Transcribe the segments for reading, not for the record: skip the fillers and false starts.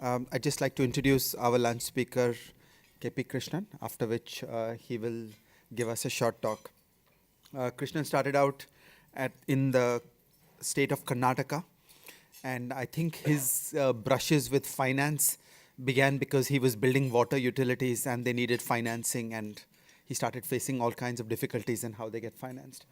I'd just like to introduce our lunch speaker, KP Krishnan, after which he will give us a short talk. Krishnan started out in the state of Karnataka, and I think his brushes with finance began because he was building water utilities and they needed financing, and he started facing all kinds of difficulties in how they get financed.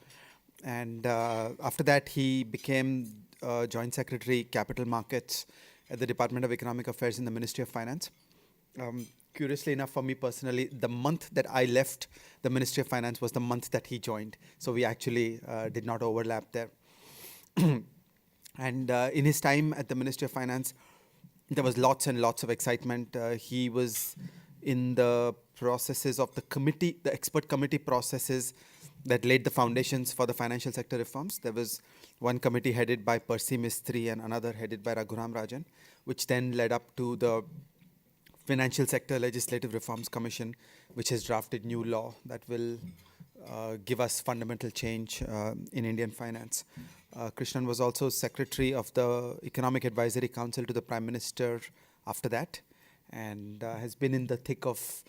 And after that, he became Joint Secretary Capital Markets at the Department of Economic Affairs in the Ministry of Finance. Curiously enough, for me personally, the month that I left the Ministry of Finance was the month that he joined. So we actually did not overlap there. And in his time at the Ministry of Finance, there was lots and lots of excitement. He was in the processes of the committee, the expert committee processes that laid the foundations for the financial sector reforms. There was one committee headed by Percy Mistry and another headed by Raghuram Rajan, which then led up to the Financial Sector Legislative Reforms Commission, which has drafted new law that will give us fundamental change in Indian finance. Krishnan was also secretary of the Economic Advisory Council to the Prime Minister after that, and has been in the thick of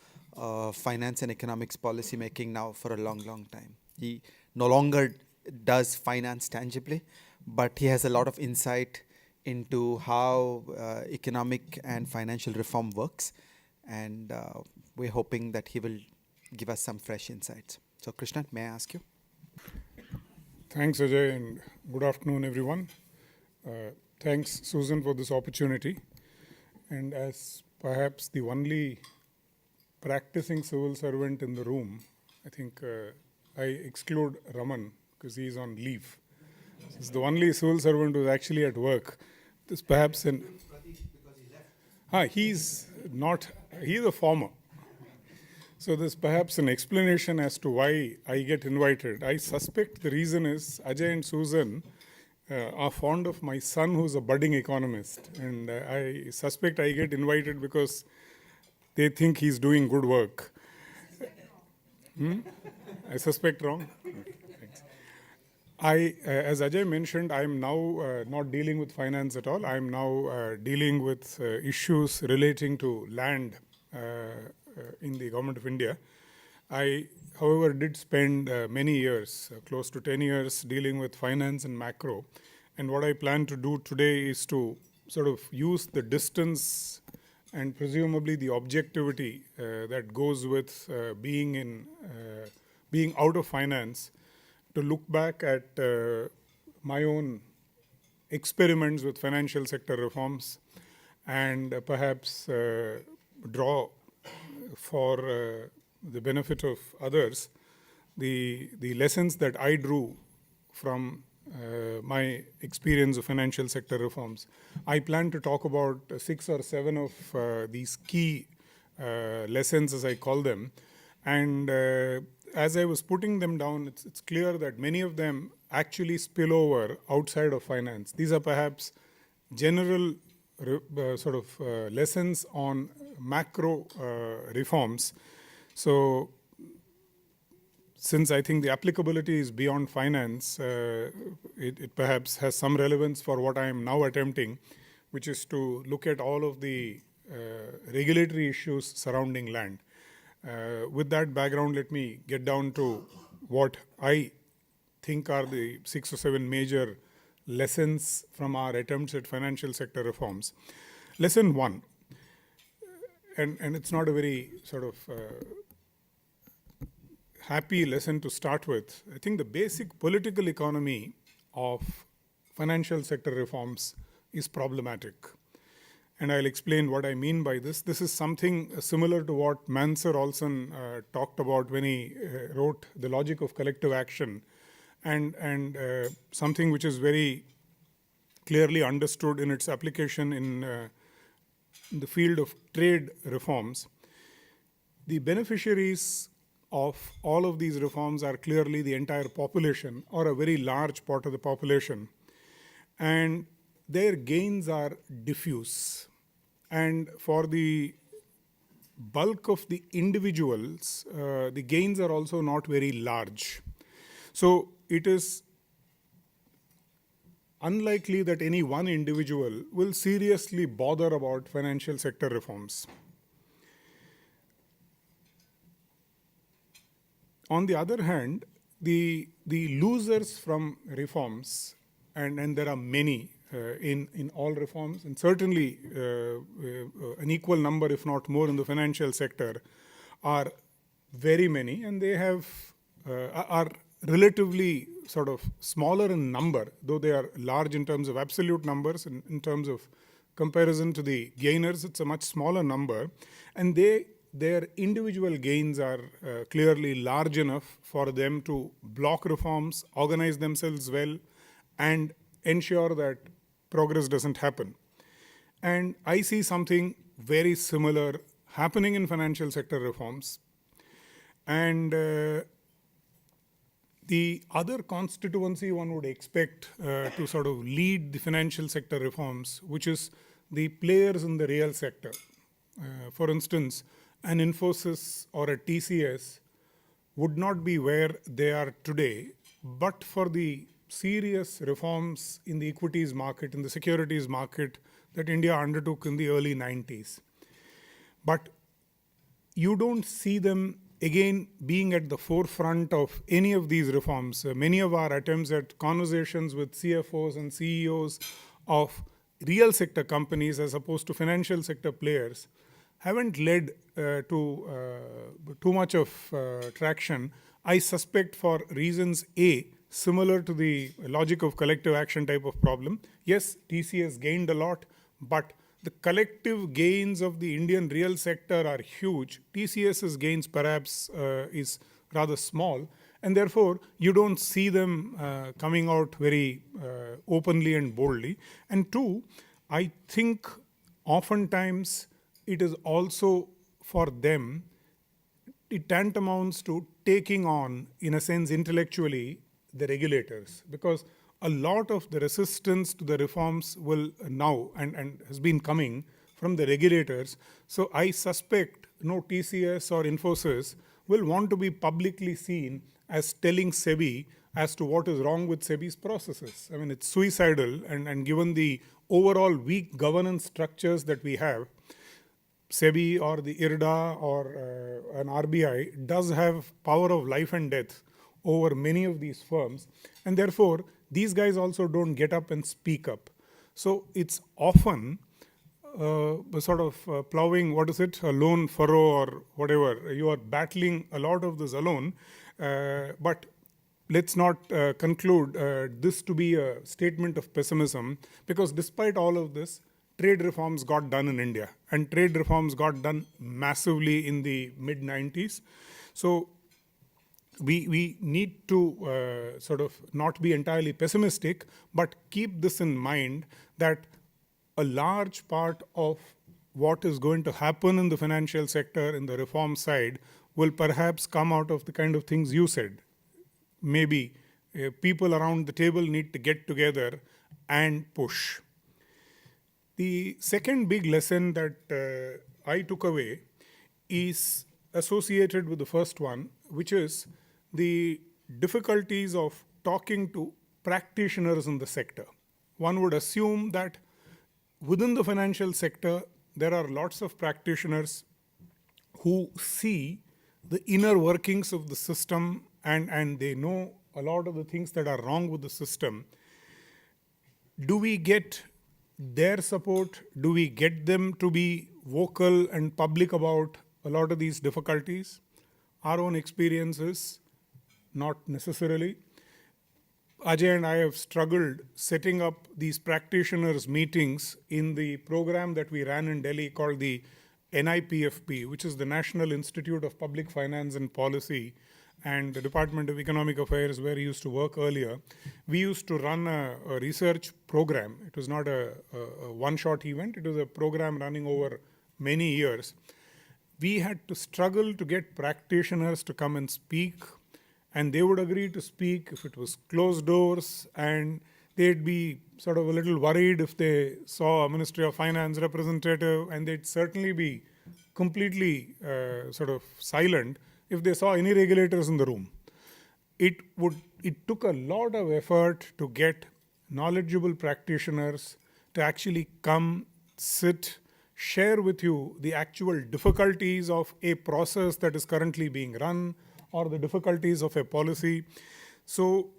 finance and economics policy making now for a long, long time. He no longer does finance tangibly, but he has a lot of insight into how economic and financial reform works, and we're hoping that he will give us some fresh insights. So Krishnan, may I ask you? Thanks, Ajay, and good afternoon, everyone. Thanks, Susan, for this opportunity. And as perhaps the only practicing civil servant in the room, I think I exclude Raman because he's on leave. He's the only civil servant who's actually at work. This perhaps an... he's not, he's a former. So there's perhaps an explanation as to why I get invited. I suspect the reason is Ajay and Susan are fond of my son, who's a budding economist. And I suspect I get invited because they think he's doing good work. I suspect wrong? Okay, thanks. As Ajay mentioned, I'm now not dealing with finance at all. I'm now dealing with issues relating to land in the Government of India. I, however, did spend many years, close to 10 years, dealing with finance and macro. And what I plan to do today is to sort of use the distance and presumably the objectivity that goes with being out of finance to look back at my own experiments with financial sector reforms and perhaps draw for the benefit of others the lessons that I drew from my experience of financial sector reforms. I plan to talk about 6 or 7 of these key lessons, as I call them. And as I was putting them down, it's clear that many of them actually spill over outside of finance. These are perhaps general lessons on macro reforms. So since I think the applicability is beyond finance, it perhaps has some relevance for what I am now attempting, which is to look at all of the regulatory issues surrounding land. With that background, let me get down to what I think are the 6 or 7 major lessons from our attempts at financial sector reforms. Lesson 1, and it's not a very sort of happy lesson to start with. I think the basic political economy of financial sector reforms is problematic. And I'll explain what I mean by this. This is something similar to what Mansur Olson talked about when he wrote The Logic of Collective Action, and something which is very clearly understood in its application in the field of trade reforms. The beneficiaries of all of these reforms are clearly the entire population, or a very large part of the population. And their gains are diffuse. And for the bulk of the individuals, the gains are also not very large. So it is unlikely that any one individual will seriously bother about financial sector reforms. On the other hand, the losers from reforms, and there are many in all reforms, and certainly an equal number, if not more, in the financial sector, are very many, and they are relatively sort of smaller in number, though they are large in terms of absolute numbers, and in terms of comparison to the gainers, it's a much smaller number, and their individual gains are clearly large enough for them to block reforms, organize themselves well, and ensure that progress doesn't happen. And I see something very similar happening in financial sector reforms. And the other constituency one would expect to sort of lead the financial sector reforms, which is the players in the real sector. For instance, an Infosys or a TCS would not be where they are today, but for the serious reforms in the equities market, in the securities market that India undertook in the early 90s. But you don't see them again being at the forefront of any of these reforms. Many of our attempts at conversations with CFOs and CEOs of real sector companies as opposed to financial sector players haven't led to too much of traction. I suspect for reasons similar to the logic of collective action type of problem. Yes, TCS gained a lot, but the collective gains of the Indian real sector are huge. TCS's gains perhaps is rather small, and therefore you don't see them coming out very openly and boldly. And two, I think oftentimes it is also for them, it tantamounts to taking on, in a sense, intellectually, the regulators, because a lot of the resistance to the reforms will now and has been coming from the regulators. So I suspect no TCS or Infosys will want to be publicly seen as telling SEBI as to what is wrong with SEBI's processes. I mean, it's suicidal, and given the overall weak governance structures that we have, SEBI or the IRDA or an RBI does have power of life and death over many of these firms, and therefore these guys also don't get up and speak up. So it's often sort of plowing, a lone furrow or whatever. You are battling a lot of this alone, but let's not conclude this to be a statement of pessimism, because despite all of this, trade reforms got done in India, and trade reforms got done massively in the mid-90s. So we need to sort of not be entirely pessimistic, but keep this in mind that a large part of what is going to happen in the financial sector in the reform side will perhaps come out of the kind of things you said. Maybe people around the table need to get together and push. The second big lesson that I took away is associated with the first one, which is the difficulties of talking to practitioners in the sector. One would assume that within the financial sector, there are lots of practitioners who see the inner workings of the system, and they know a lot of the things that are wrong with the system. Do we get their support? Do we get them to be vocal and public about a lot of these difficulties? Our own experiences, not necessarily. Ajay and I have struggled setting up these practitioners' meetings in the program that we ran in Delhi called the NIPFP, which is the National Institute of Public Finance and Policy, and the Department of Economic Affairs, where he used to work earlier. We used to run a research program. It was not a one-shot event. It was a program running over many years. We had to struggle to get practitioners to come and speak, and they would agree to speak if it was closed doors, and they'd be sort of a little worried if they saw a Ministry of Finance representative, and they'd certainly be completely sort of silent if they saw any regulators in the room. It took a lot of effort to get knowledgeable practitioners to actually come, sit, share with you the actual difficulties of a process that is currently being run or the difficulties of a policy. So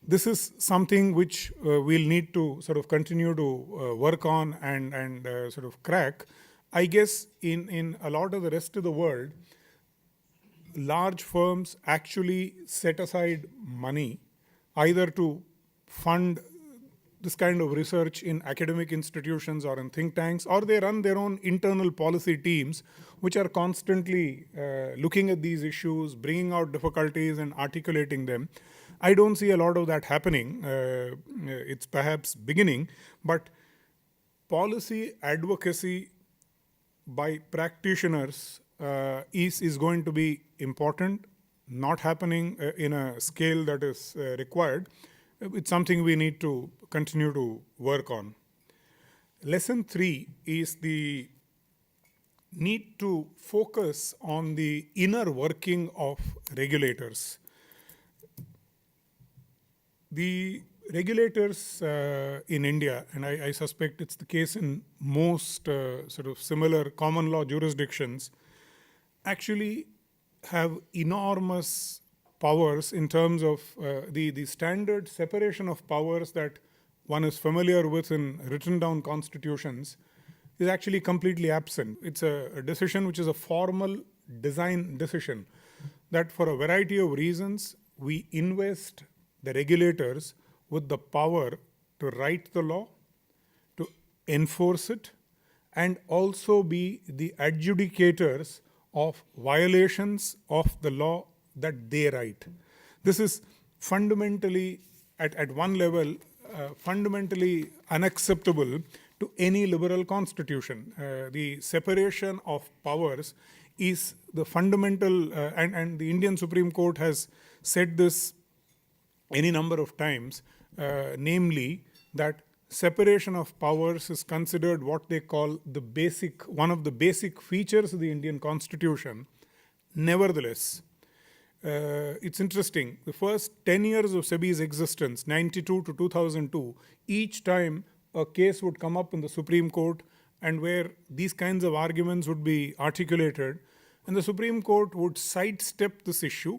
this is something which we'll need to sort of continue to work on and sort of crack. I guess in a lot of the rest of the world, large firms actually set aside money either to fund this kind of research in academic institutions or in think tanks, or they run their own internal policy teams which are constantly looking at these issues, bringing out difficulties and articulating them. I don't see a lot of that happening. It's perhaps beginning, but policy advocacy by practitioners is going to be important, not happening in a scale that is required. It's something we need to continue to work on. Lesson 3 is the need to focus on the inner working of regulators. The regulators in India, and I suspect it's the case in most sort of similar common law jurisdictions, actually have enormous powers in terms of the standard separation of powers that one is familiar with in written down constitutions is actually completely absent. It's a decision which is a formal design decision that for a variety of reasons we invest the regulators with the power to write the law, to enforce it, and also be the adjudicators of violations of the law that they write. This is fundamentally, at one level, fundamentally unacceptable to any liberal constitution. The separation of powers is the fundamental, and the Indian Supreme Court has said this any number of times, namely that separation of powers is considered what they call one of the basic features of the Indian Constitution. Nevertheless, it's interesting, the first 10 years of SEBI's existence, 92 to 2002, each time a case would come up in the Supreme Court and where these kinds of arguments would be articulated, and the Supreme Court would sidestep this issue,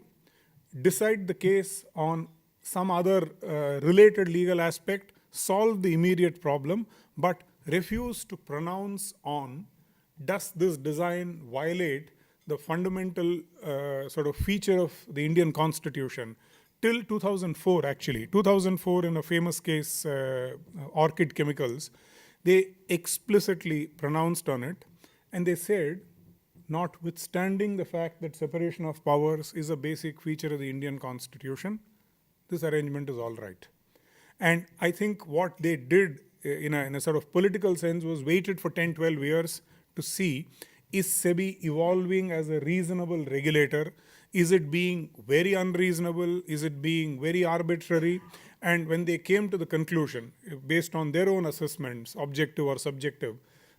decide the case on some other related legal aspect, solve the immediate problem, but refuse to pronounce on does this design violate the fundamental sort of feature of the Indian Constitution. Till 2004, actually, 2004 in a famous case, Orchid Chemicals, they explicitly pronounced on it, and they said, notwithstanding the fact that separation of powers is a basic feature of the Indian Constitution, this arrangement is all right. And I think what they did in a sort of political sense was waited for 10, 12 years to see, is SEBI evolving as a reasonable regulator? Is it being very unreasonable? Is it being very arbitrary? And when they came to the conclusion, based on their own assessments, objective or subjective,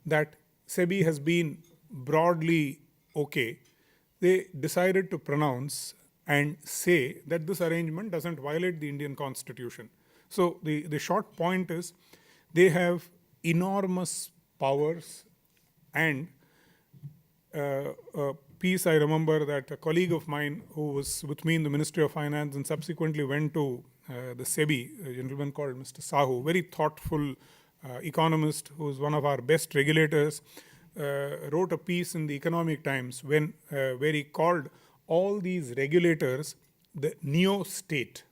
that SEBI has been broadly okay, they decided to pronounce and say that this arrangement doesn't violate the Indian Constitution. So the short point is they have enormous powers, and a piece I remember that a colleague of mine who was with me in the Ministry of Finance and subsequently went to the SEBI, a gentleman called Mr. Sahu, very thoughtful economist who is one of our best regulators, wrote a piece in the Economic Times where he called all these regulators the neo-state,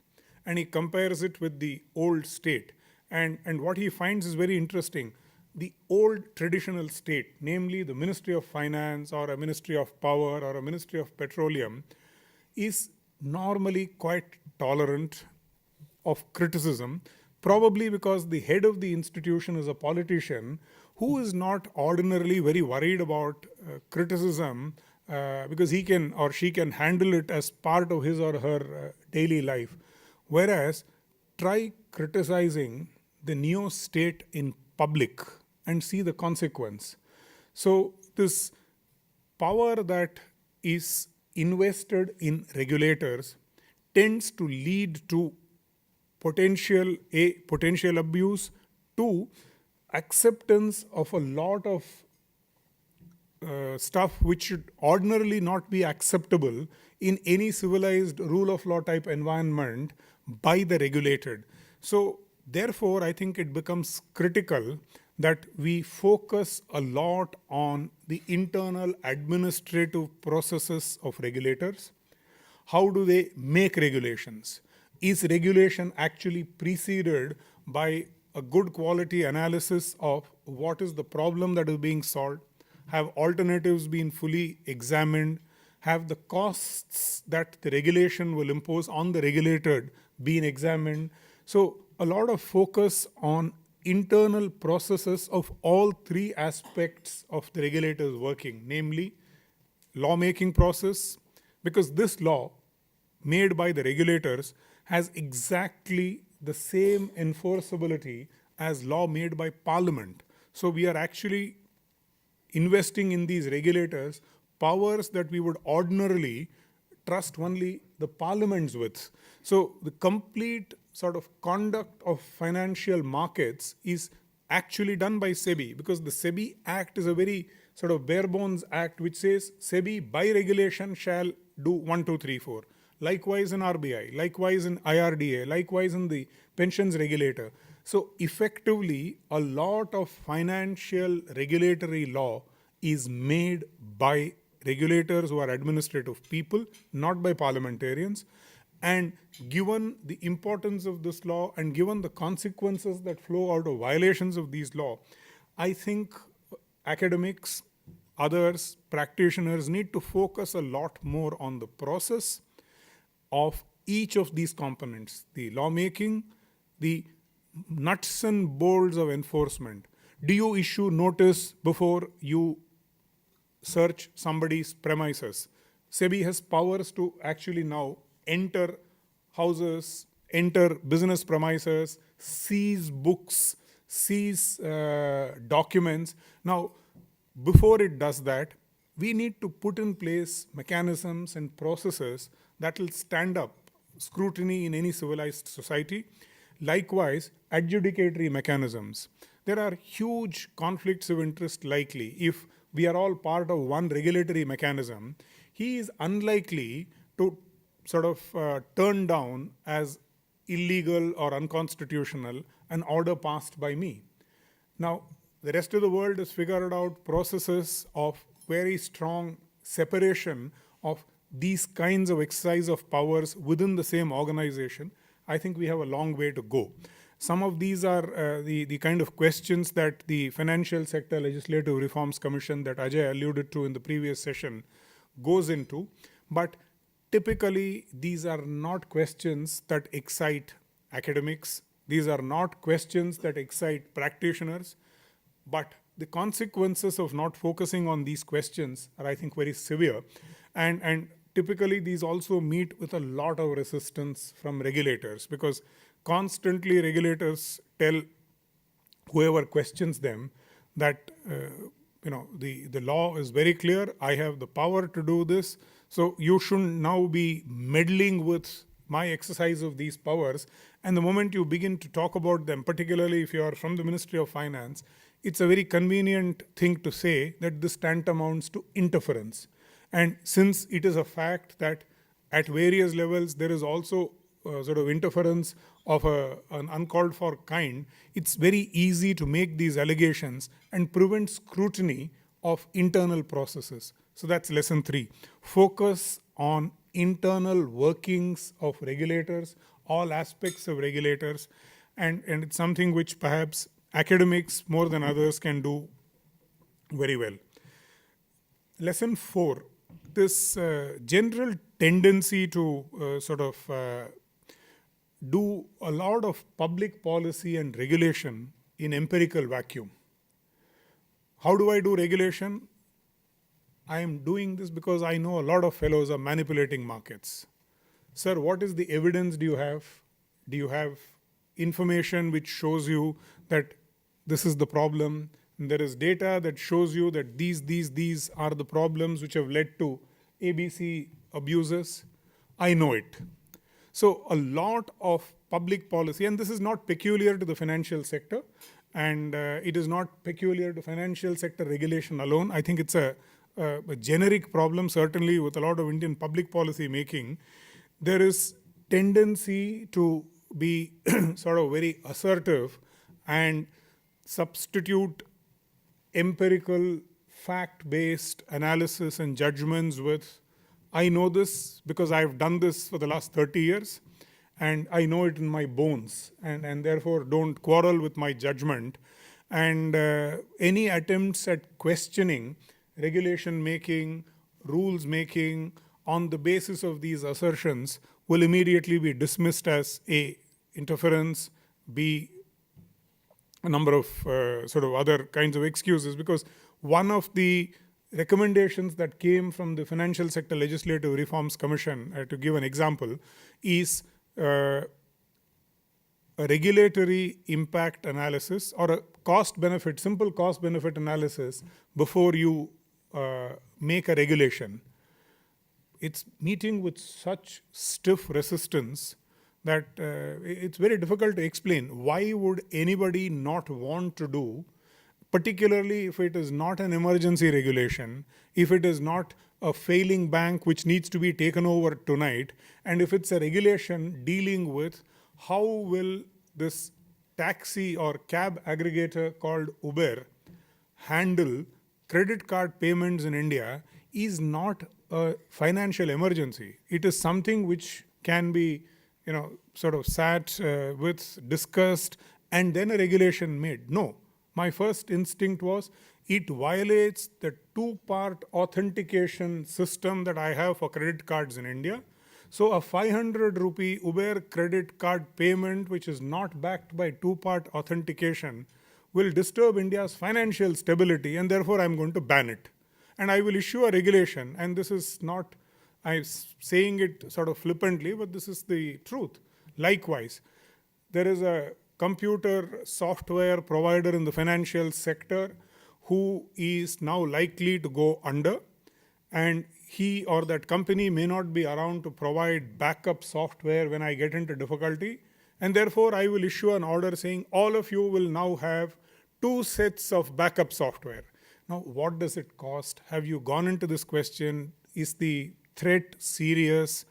and he compares it with the old state. And what he finds is very interesting. The old traditional state, namely the Ministry of Finance or a Ministry of Power or a Ministry of Petroleum, is normally quite tolerant of criticism, probably because the head of the institution is a politician who is not ordinarily very worried about criticism because he can or she can handle it as part of his or her daily life. Whereas, try criticizing the neo-state in public and see the consequence. So this power that is invested in regulators tends to lead to potential abuse, two, acceptance of a lot of stuff which should ordinarily not be acceptable in any civilized rule of law type environment by the regulated. So therefore, I think it becomes critical that we focus a lot on the internal administrative processes of regulators. How do they make regulations? Is regulation actually preceded by a good quality analysis of what is the problem that is being solved? Have alternatives been fully examined? Have the costs that the regulation will impose on the regulated been examined? So a lot of focus on internal processes of all three aspects of the regulator's working, namely lawmaking process, because this law made by the regulators has exactly the same enforceability as law made by parliament. So we are actually investing in these regulators powers that we would ordinarily trust only the parliaments with. So the complete sort of conduct of financial markets is actually done by SEBI, because the SEBI Act is a very sort of bare bones act which says SEBI by regulation shall do 1, 2, 3, 4. Likewise in RBI, likewise in IRDA, likewise in the pensions regulator. So effectively, a lot of financial regulatory law is made by regulators who are administrative people, not by parliamentarians. And given the importance of this law and given the consequences that flow out of violations of these law, I think academics, others, practitioners need to focus a lot more on the process of each of these components, the lawmaking, the nuts and bolts of enforcement. Do you issue notice before you search somebody's premises? SEBI has powers to actually now enter houses, enter business premises, seize books, seize documents. Now, before it does that, we need to put in place mechanisms and processes that will stand up scrutiny in any civilized society. Likewise, adjudicatory mechanisms. There are huge conflicts of interest likely. If we are all part of one regulatory mechanism, he is unlikely to sort of turn down as illegal or unconstitutional an order passed by me. Now, the rest of the world has figured out processes of very strong separation of these kinds of exercise of powers within the same organization. I think we have a long way to go. Some of these are the kind of questions that the Financial Sector Legislative Reforms Commission that Ajay alluded to in the previous session goes into. But typically, these are not questions that excite academics. These are not questions that excite practitioners. But the consequences of not focusing on these questions are, I think, very severe. And typically, these also meet with a lot of resistance from regulators, because constantly regulators tell whoever questions them that the law is very clear. I have the power to do this. So you shouldn't now be meddling with my exercise of these powers. And the moment you begin to talk about them, particularly if you are from the Ministry of Finance, it's a very convenient thing to say that this tantamounts to interference. And since it is a fact that at various levels there is also sort of interference of an uncalled for kind, it's very easy to make these allegations and prevent scrutiny of internal processes. So that's lesson 3. Focus on internal workings of regulators, all aspects of regulators, and it's something which perhaps academics more than others can do very well. Lesson 4, this general tendency to do a lot of public policy and regulation in empirical vacuum. How do I do regulation? I am doing this because I know a lot of fellows are manipulating markets. Sir, what is the evidence do you have? Do you have information which shows you that this is the problem? And there is data that shows you that these are the problems which have led to ABC abuses. I know it. So a lot of public policy, and this is not peculiar to the financial sector, and it is not peculiar to financial sector regulation alone. I think it's a generic problem, certainly with a lot of Indian public policy making. There is tendency to be sort of very assertive and substitute empirical, fact-based analysis and judgments with, I know this because I've done this for the last 30 years, and I know it in my bones, and therefore don't quarrel with my judgment. And any attempts at questioning regulation making, rules making on the basis of these assertions will immediately be dismissed as A, interference, B, a number of sort of other kinds of excuses, because one of the recommendations that came from the Financial Sector Legislative Reforms Commission, to give an example, is a regulatory impact analysis or a cost-benefit, simple cost-benefit analysis before you make a regulation. It's meeting with such stiff resistance that it's very difficult to explain. Why would anybody not want to do, particularly if it is not an emergency regulation, if it is not a failing bank which needs to be taken over tonight, and if it's a regulation dealing with how will this taxi or cab aggregator called Uber handle credit card payments in India, is not a financial emergency. It is something which can be, sort of sat with, discussed, and then a regulation made. No, my first instinct was it violates the two-part authentication system that I have for credit cards in India. So a 500 rupee Uber credit card payment which is not backed by two-part authentication will disturb India's financial stability, and therefore I'm going to ban it. And I will issue a regulation, and this is not, I'm saying it sort of flippantly, but this is the truth. Likewise, there is a computer software provider in the financial sector who is now likely to go under, and he or that company may not be around to provide backup software when I get into difficulty, and therefore I will issue an order saying all of you will now have 2 sets of backup software. Now, what does it cost? Have you gone into this question? Is the threat serious?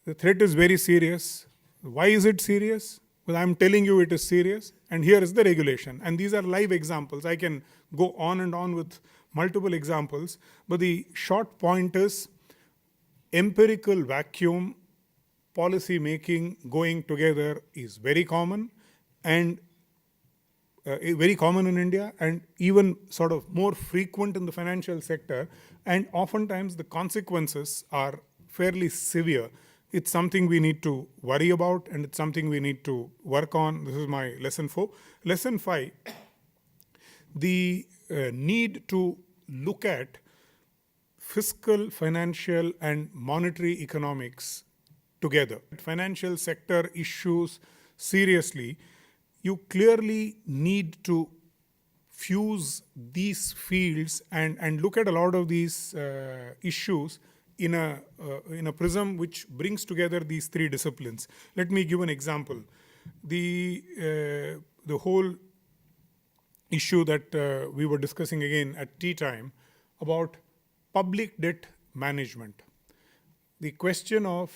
The threat is very serious. Why is it serious? Well, I'm telling you it is serious, and here is the regulation. And these are live examples. I can go on and on with multiple examples, but the short point is empirical vacuum policy making going together is very common, and very common in India, and even sort of more frequent in the financial sector, and oftentimes the consequences are fairly severe. It's something we need to worry about, and it's something we need to work on. This is my lesson 4. Lesson 5, the need to look at fiscal, financial, and monetary economics together. Financial sector issues seriously. You clearly need to fuse these fields and look at a lot of these issues in a prism which brings together these 3 disciplines. Let me give an example. The whole issue that we were discussing again at tea time about public debt management. The question of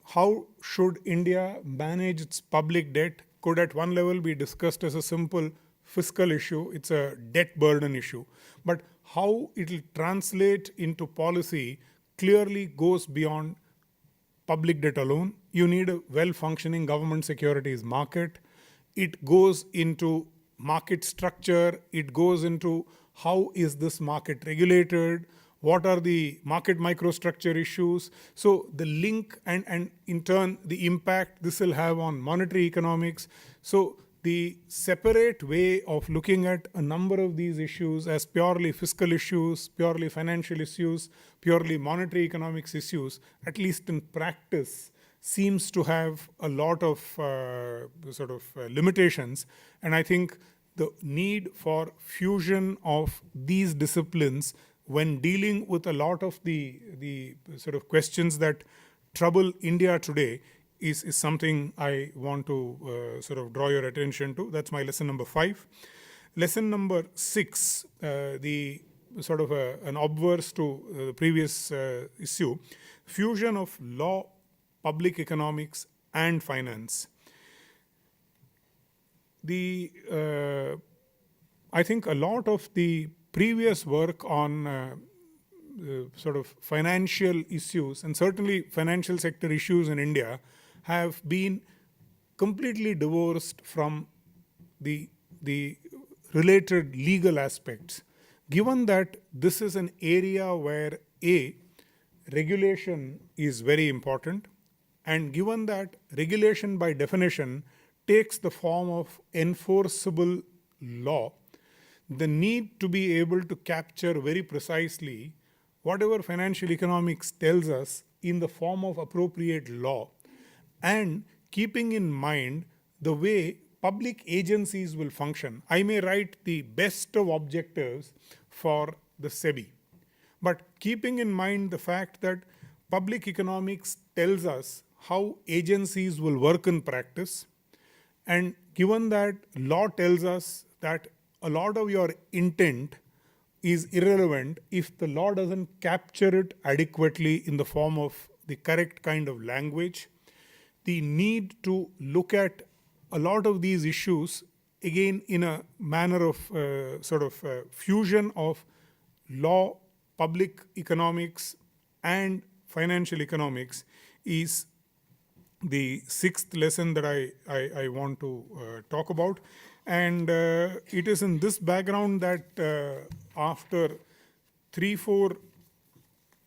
how should India manage its public debt could at one level be discussed as a simple fiscal issue. It's a debt burden issue. But how it will translate into policy clearly goes beyond public debt alone. You need a well-functioning government securities market. It goes into market structure. It goes into how is this market regulated, what are the market microstructure issues. So the link and in turn the impact this will have on monetary economics. So the separate way of looking at a number of these issues as purely fiscal issues, purely financial issues, purely monetary economics issues, at least in practice, seems to have a lot of limitations. And I think the need for fusion of these disciplines when dealing with a lot of the sort of questions that trouble India today is something I want to sort of draw your attention to. That's my lesson number 5. Lesson number 6, the sort of an obverse to the previous issue, fusion of law, public economics, and finance. I think a lot of the previous work on sort of financial issues, and certainly financial sector issues in India, have been completely divorced from the related legal aspects. Given that this is an area where regulation is very important, and given that regulation by definition takes the form of enforceable law, the need to be able to capture very precisely whatever financial economics tells us in the form of appropriate law, and keeping in mind the way public agencies will function. I may write the best of objectives for the SEBI, but keeping in mind the fact that public economics tells us how agencies will work in practice, and given that law tells us that a lot of your intent is irrelevant if the law doesn't capture it adequately in the form of the correct kind of language, the need to look at a lot of these issues again in a manner of fusion of law, public economics, and financial economics is the 6th lesson that I want to talk about. And it is in this background that after 3-4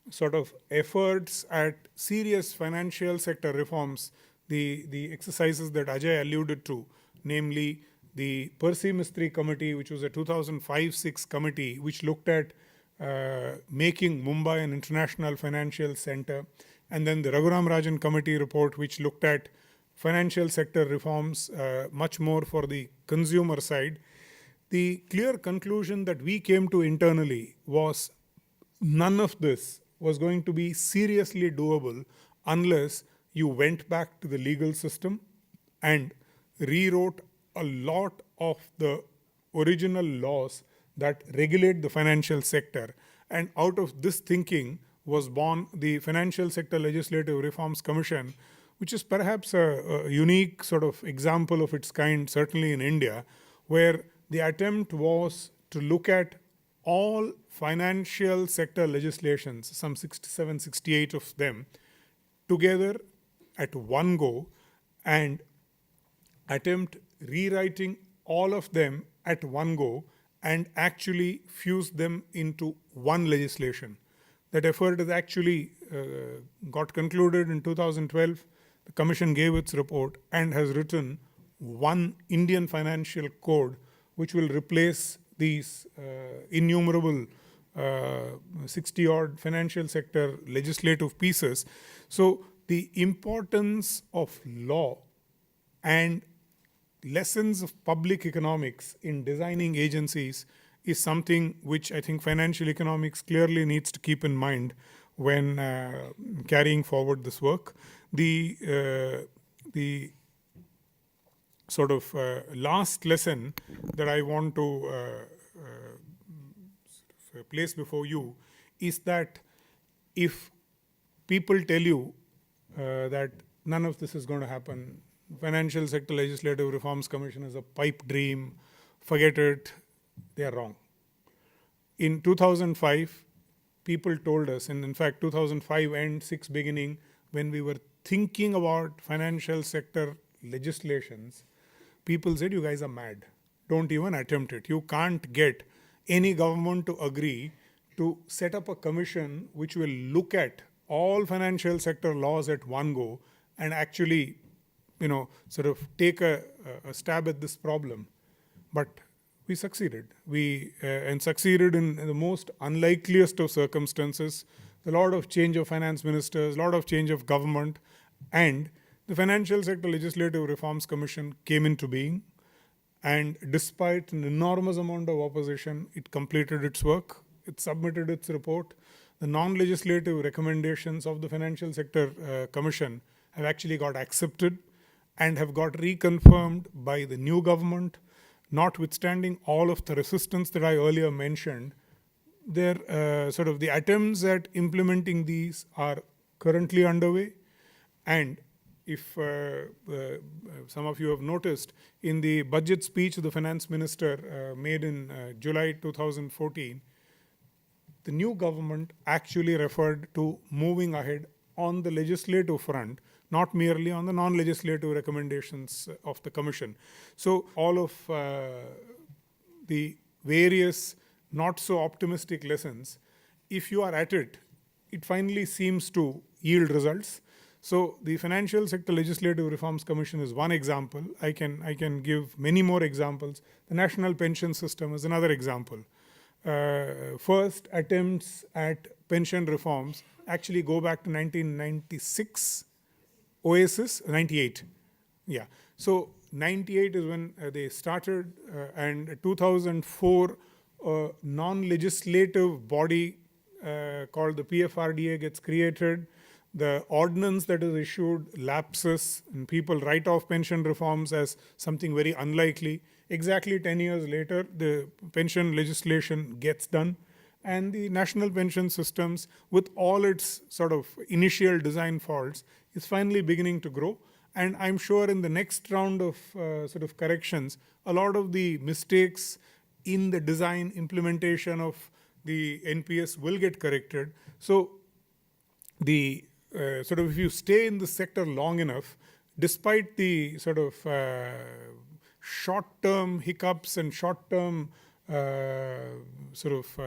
sort of efforts at serious financial sector reforms, the exercises that Ajay alluded to, namely the Percy Mistry Committee, which was a 2005-6 committee, which looked at making Mumbai an international financial center, and then the Raghuram Rajan Committee report, which looked at financial sector reforms much more for the consumer side. The clear conclusion that we came to internally was none of this was going to be seriously doable unless you went back to the legal system and rewrote a lot of the original laws that regulate the financial sector. And out of this thinking was born the Financial Sector Legislative Reforms Commission, which is perhaps a unique sort of example of its kind, certainly in India, where the attempt was to look at all financial sector legislations, some 67, 68 of them, together at one go, and attempt rewriting all of them at one go and actually fuse them into one legislation. That effort has actually got concluded in 2012. The Commission gave its report and has written one Indian financial code which will replace these innumerable 60-odd financial sector legislative pieces. So the importance of law and lessons of public economics in designing agencies is something which I think financial economics clearly needs to keep in mind when carrying forward this work. The sort of last lesson that I want to place before you is that if people tell you that none of this is going to happen, Financial Sector Legislative Reforms Commission is a pipe dream, forget it, they are wrong. In 2005, people told us, and in fact 2005 and 6 beginning, when we were thinking about financial sector legislations, people said, you guys are mad. Don't even attempt it. You can't get any government to agree to set up a commission which will look at all financial sector laws at one go and actually, sort of take a stab at this problem. But we succeeded. And succeeded in the most unlikeliest of circumstances. A lot of change of finance ministers, a lot of change of government, and the Financial Sector Legislative Reforms Commission came into being. And despite an enormous amount of opposition, it completed its work. It submitted its report. The non-legislative recommendations of the Financial Sector Commission have actually got accepted and have got reconfirmed by the new government, notwithstanding all of the resistance that I earlier mentioned. Sort of the attempts at implementing these are currently underway. And if some of you have noticed, in the budget speech the finance minister made in July 2014, the new government actually referred to moving ahead on the legislative front, not merely on the non-legislative recommendations of the Commission. So all of the various not so optimistic lessons, if you are at it, it finally seems to yield results. So the Financial Sector Legislative Reforms Commission is one example. I can give many more examples. The National Pension System is another example. First attempts at pension reforms actually go back to 1996, Oasis, 98. Yeah. So 98 is when they started, and 2004, a non-legislative body called the PFRDA gets created. The ordinance that is issued lapses, and people write off pension reforms as something very unlikely. Exactly 10 years later, the pension legislation gets done, and the national pension systems, with all its sort of initial design faults, is finally beginning to grow. And I'm sure in the next round of sort of corrections, a lot of the mistakes in the design implementation of the NPS will get corrected. So the sort of, if you stay in the sector long enough, despite the sort of short-term hiccups and short-term sort of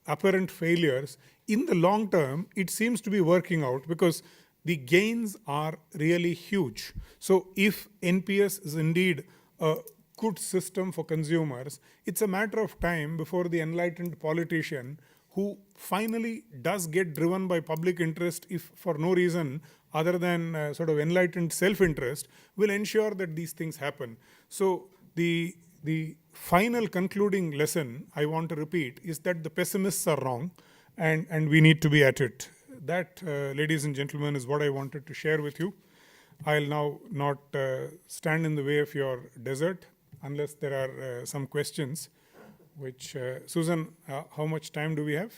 apparent failures, in the long term, it seems to be working out because the gains are really huge. So if NPS is indeed a good system for consumers, it's a matter of time before the enlightened politician who finally does get driven by public interest, if for no reason other than sort of enlightened self-interest, will ensure that these things happen. So the final concluding lesson I want to repeat is that the pessimists are wrong, and we need to be at it. That, ladies and gentlemen, is what I wanted to share with you. I'll now not stand in the way of your dessert unless there are some questions. Which, Susan, how much time do we have?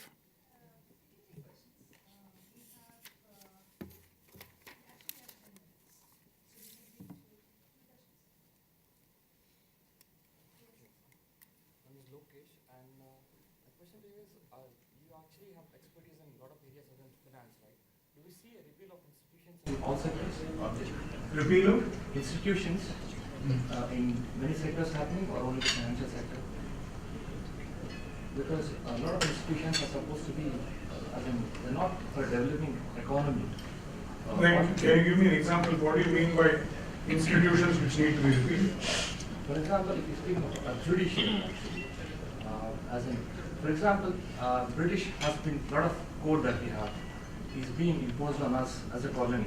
Lokesh, and the question to you is, you actually have expertise in a lot of areas within finance, right? Do we see a repeal of institutions in all sectors? Repeal of? Institutions in many sectors happening, or only the financial sector? Because a lot of institutions are supposed to be, they're not for developing economy. Can you give me an example? What do you mean by institutions which need to be repealed? For example, if you speak of judiciary, for example, British has been a lot of code that we have is being imposed on us as a colony,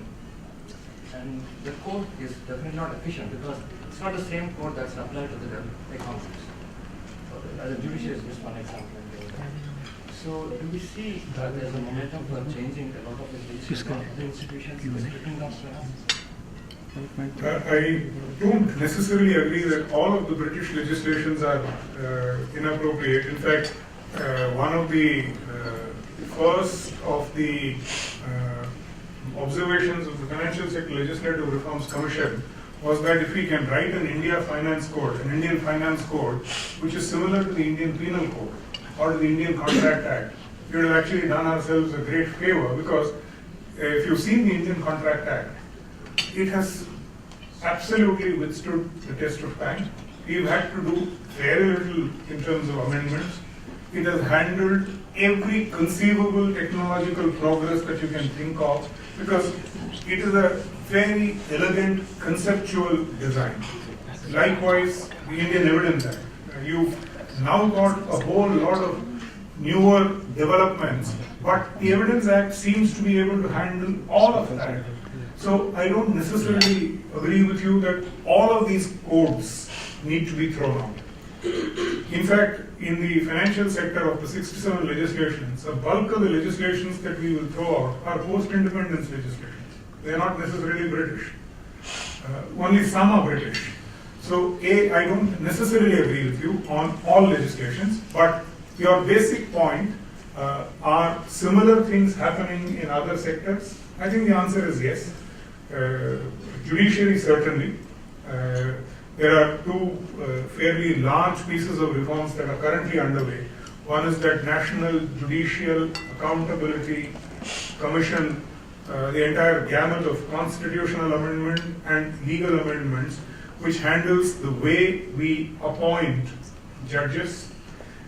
and the code is definitely not efficient because it's not the same code that's applied to the economies. The judiciary is just one example. So do we see that there's a momentum for changing a lot of the institutions restricting us? I don't necessarily agree that all of the British legislations are inappropriate. In fact, one of the first of the observations of the Financial Sector Legislative Reforms Commission was that if we can write an Indian finance code, which is similar to the Indian Penal Code or to the Indian Contract Act, we would have actually done ourselves a great favor, because if you've seen the Indian Contract Act, it has absolutely withstood the test of time. We've had to do very little in terms of amendments. It has handled every conceivable technological progress that you can think of, because it is a very elegant conceptual design. Likewise, the Indian Evidence Act. You've now got a whole lot of newer developments, but the Evidence Act seems to be able to handle all of that. So I don't necessarily agree with you that all of these codes need to be thrown out. In fact, in the financial sector of the 67 legislations, a bulk of the legislations that we will throw out are post-independence legislations. They're not necessarily British. Only some are British. So I don't necessarily agree with you on all legislations, but your basic point, are similar things happening in other sectors? I think the answer is yes. Judiciary, certainly. There are two fairly large pieces of reforms that are currently underway. One is that National Judicial Accountability Commission, the entire gamut of constitutional amendment and legal amendments, which handles the way we appoint judges.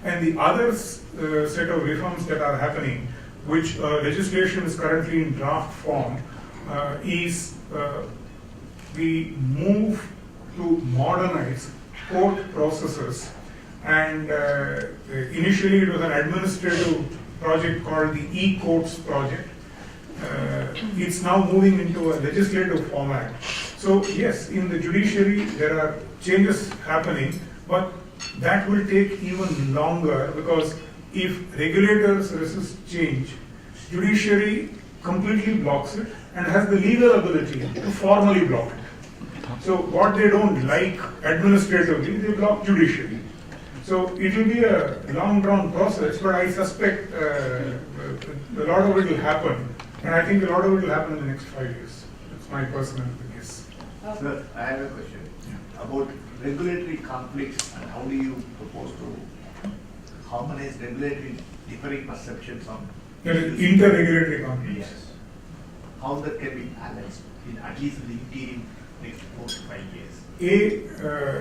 And the other set of reforms that are happening, which legislation is currently in draft form, is the move to modernize court processes. And initially it was an administrative project called the e-courts project. It's now moving into a legislative format. So yes, in the judiciary there are changes happening, but that will take even longer, because if regulators resist change, judiciary completely blocks it and has the legal ability to formally block it. So what they don't like administratively, they block judicially. So it will be a long drawn process, but I suspect a lot of it will happen, and I think a lot of it will happen in the next 5 years. That's my personal guess. Sir, I have a question about regulatory conflicts, and how do you propose to harmonize regulatory differing perceptions on There is interregulatory conflicts. yes, how that can be balanced in at least the interim next 4 to 5 years?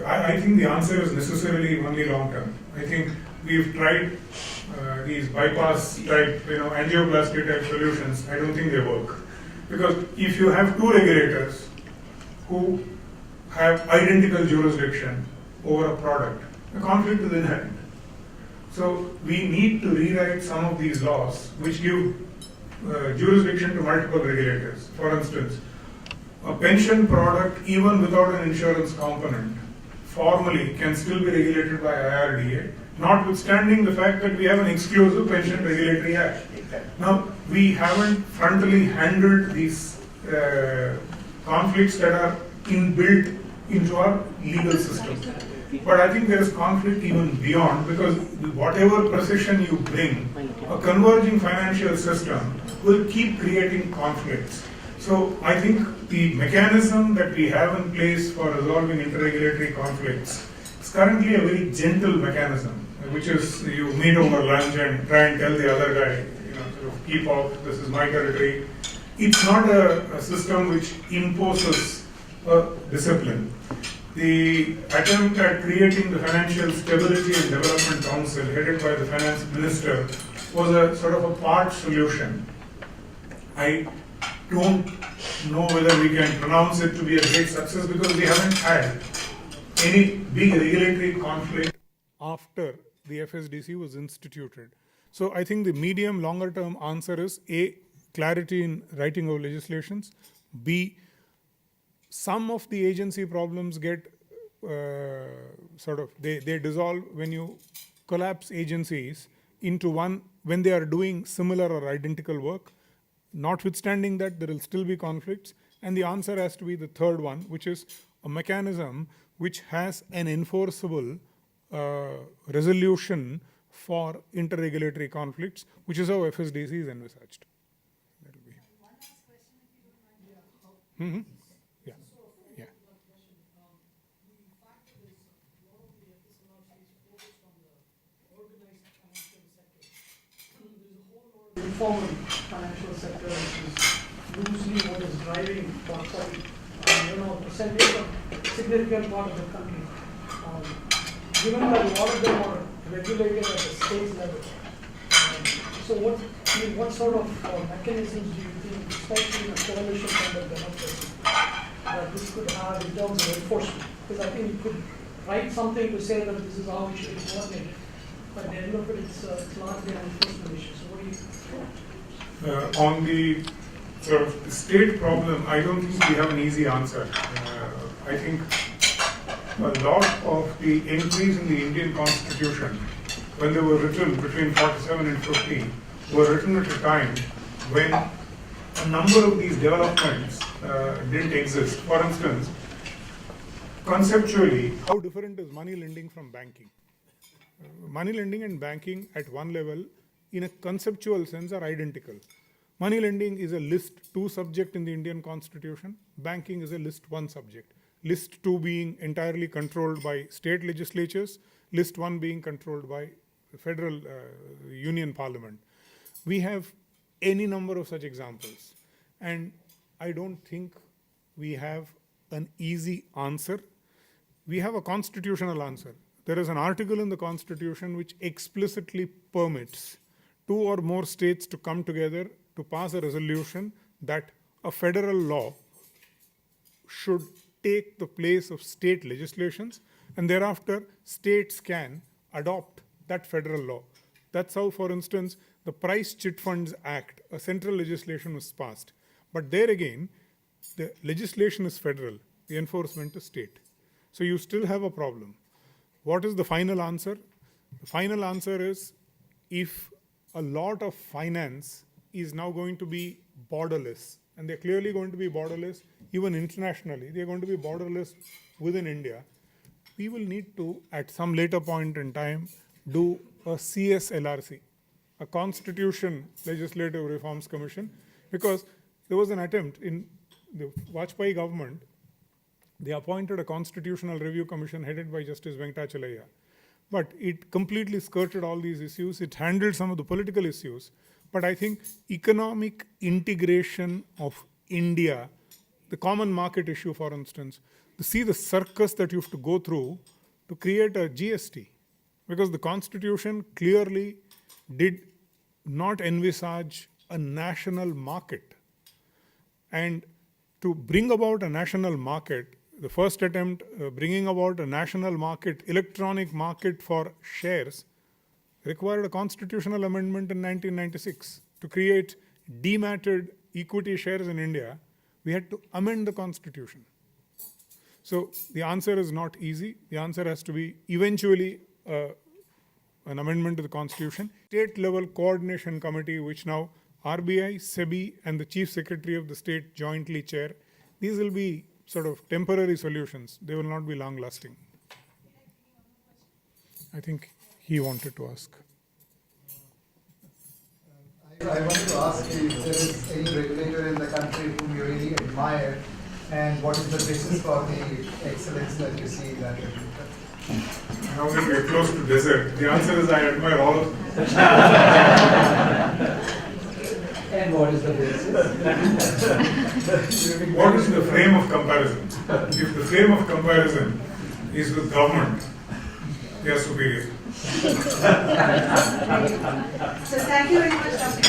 I think the answer is necessarily only long term. I think we've tried these bypass type, angioplasty type solutions. I don't think they work, because if you have two regulators who have identical jurisdiction over a product, the conflict is inherent. So we need to rewrite some of these laws which give jurisdiction to multiple regulators. For instance, a pension product, even without an insurance component, formally can still be regulated by IRDA, notwithstanding the fact that we have an exclusive pension regulatory act. Now, we haven't frontally handled these conflicts that are inbuilt into our legal system. But I think there is conflict even beyond, because whatever precision you bring, a converging financial system will keep creating conflicts. So I think the mechanism that we have in place for resolving interregulatory conflicts is currently a very gentle mechanism, which is you meet over lunch and try and tell the other guy, sort of keep off, this is my territory. It's not a system which imposes a discipline. The attempt at creating the Financial Stability and Development Council, headed by the finance minister, was a sort of a part solution. I don't know whether we can pronounce it to be a great success, because we haven't had any big regulatory conflict after the FSDC was instituted. So I think the medium longer term answer is A, clarity in writing of legislations, B, some of the agency problems get they dissolve when you collapse agencies into one when they are doing similar or identical work. Notwithstanding that, there will still be conflicts, and the answer has to be the third one, which is a mechanism which has an enforceable resolution for interregulatory conflicts, which is how FSDC is envisaged. That will be. One last question, if you don't mind. Mm-hmm. Yeah. Yeah. The fact that there's a lot of the FSMRC is focused on the organized financial sector. There's a whole lot of informal financial sector which is loosely what is driving corporate, percentage of significant part of the country. Given that a lot of them are regulated at the state level, so what sort of mechanisms do you think, especially in a coalition kind of democracy, that this could have in terms of enforcement? Because I think you could write something to say that this is how it should be coordinated, but at the end of it, it's largely an enforcement issue. So what do you think? On the sort of state problem, I don't think we have an easy answer. I think a lot of the entries in the Indian Constitution, when they were written between 47 and 50, were written at a time when a number of these developments didn't exist. For instance, conceptually, how different is money lending from banking? Money lending and banking at one level, in a conceptual sense, are identical. Money lending is a list 2 subject in the Indian Constitution. Banking is a list 1 subject. List 2 being entirely controlled by state legislatures, list 1 being controlled by the federal union parliament. We have any number of such examples. And I don't think we have an easy answer. We have a constitutional answer. There is an article in the Constitution which explicitly permits 2 or more states to come together to pass a resolution that a federal law should take the place of state legislations, and thereafter states can adopt that federal law. That's how, for instance, the Price Chit Funds Act, a central legislation, was passed. But there again, the legislation is federal, the enforcement is state. So you still have a problem. What is the final answer? The final answer is, if a lot of finance is now going to be borderless, and they're clearly going to be borderless even internationally, they're going to be borderless within India, we will need to, at some later point in time, do a CSLRC, a Constitution Legislative Reforms Commission, because there was an attempt in the Vajpayee government. They appointed a Constitutional Review Commission headed by Justice Venkatachalaya. But it completely skirted all these issues. It handled some of the political issues. But I think economic integration of India, the common market issue, for instance, to see the circus that you have to go through to create a GST, because the Constitution clearly did not envisage a national market. And to bring about a national market, the first attempt bringing about a national market, electronic market for shares, required a constitutional amendment in 1996 to create dematted equity shares in India. We had to amend the Constitution. So the answer is not easy. The answer has to be eventually an amendment to the Constitution. State level coordination committee, which now RBI, SEBI, and the Chief Secretary of the state jointly chair. These will be sort of temporary solutions. They will not be long lasting. I think he wanted to ask. I wanted to ask you if there is any regulator in the country whom you really admire, and what is the basis for the excellence that you see in that regulator? Now that we are close to desert, the answer is I admire all of them. And what is the basis? What is the frame of comparison? If the frame of comparison is with government, they are superior. So thank you very much, Dr.